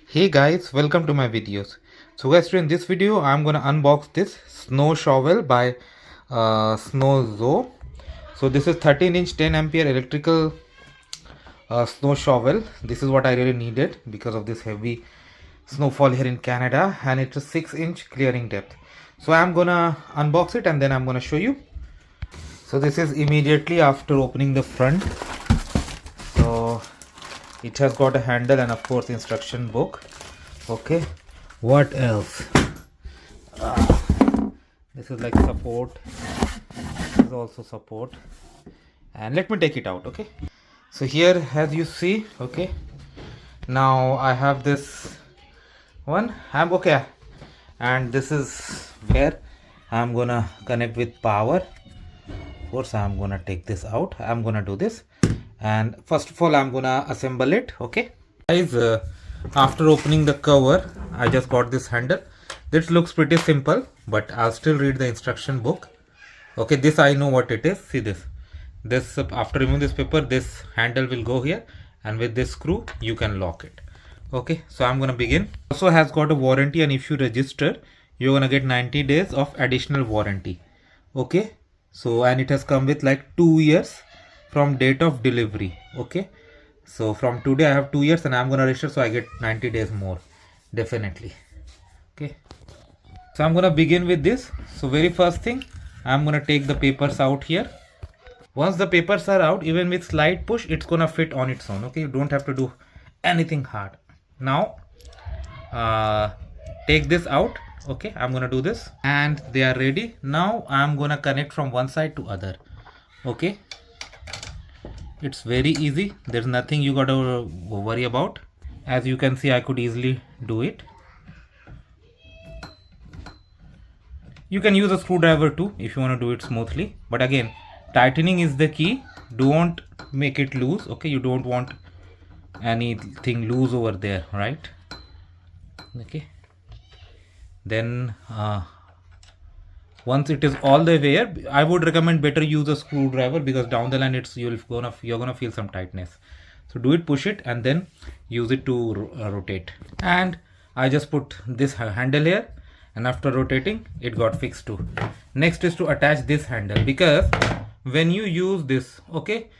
Hey guys, welcome to my videos. So guys, in this video I'm gonna unbox this snow shovel by Snow. So this is 13-inch 10 ampere electrical snow shovel. This is what I really needed because of this heavy snowfall here in Canada, and it's a 6-inch clearing depth. So I'm gonna unbox it and then I'm gonna show you. So this is immediately after opening the front. So it has got a handle and of course instruction book. Okay, what else? This is like support. This is also support, and let me take it out. Okay, so here as you see, okay, now I have this one. I'm okay, and this is where I'm gonna connect with power. Of course I'm gonna take this out. I'm gonna do this, and first of all I'm gonna assemble it. Okay guys, after opening the cover I just got this handle. This looks pretty simple, but I'll still read the instruction book. Okay, this I know what it is. See this after removing this paper, this handle will go here, and with this screw you can lock it. Okay, so I'm gonna begin. Also has got a warranty, and if you register you're gonna get 90 days of additional warranty. Okay, so and it has come with like 2 years from date of delivery. Okay, so from today I have 2 years and I'm gonna register, so I get 90 days more definitely. Okay, so I'm gonna begin with this. So very first thing, I'm gonna take the papers out here. Once the papers are out, even with slight push it's gonna fit on its own. Okay, you don't have to do anything hard. Now take this out. Okay, I'm gonna do this and they are ready. Now I'm gonna connect from one side to other. Okay, it's very easy. There's nothing you gotta worry about. As you can see, I could easily do it. You can use a screwdriver too if you want to do it smoothly, but again tightening is the key. Don't make it loose. Okay, you don't want anything loose over there, right? Okay, then once it is all the way here, I would recommend better use a screwdriver, because down the line you're gonna feel some tightness. So do it, push it, and then use it to rotate. And I just put this handle here, and after rotating it got fixed too. Next is to attach this handle, because when you use this, okay,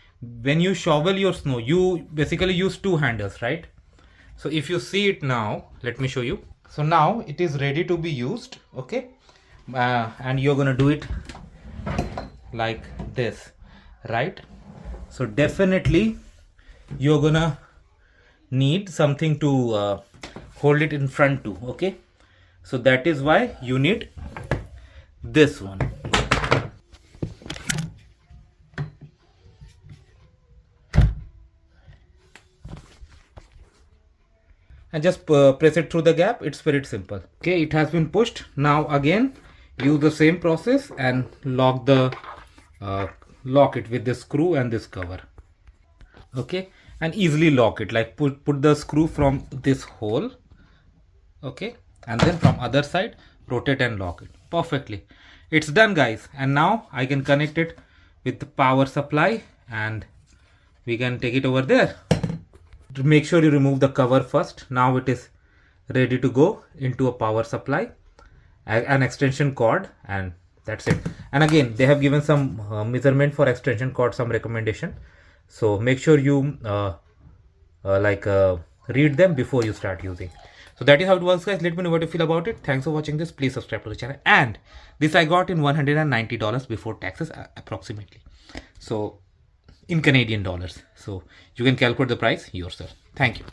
when you shovel your snow you basically use two handles, right? So if you see it now, let me show you. So now it is ready to be used. Okay, and you're gonna do it like this, right? So definitely you're gonna need something to hold it in front too. Okay, so that is why you need this one. And just press it through the gap. It's very simple. Okay, it has been pushed. Now again use the same process and lock it with this screw and this cover. Okay, and easily lock it, like put the screw from this hole. Okay, and then from other side rotate and lock it perfectly. It's done guys, and now I can connect it with the power supply and we can take it over there. Make sure you remove the cover first. Now it is ready to go into a power supply, an extension cord, and that's it. And again they have given some measurement for extension cord, some recommendation, so make sure you read them before you start using. So that is how it works guys. Let me know what you feel about it. Thanks for watching this. Please subscribe to the channel. And this I got in $190 before taxes approximately, so in Canadian dollars, so you can calculate the price yourself. Thank you.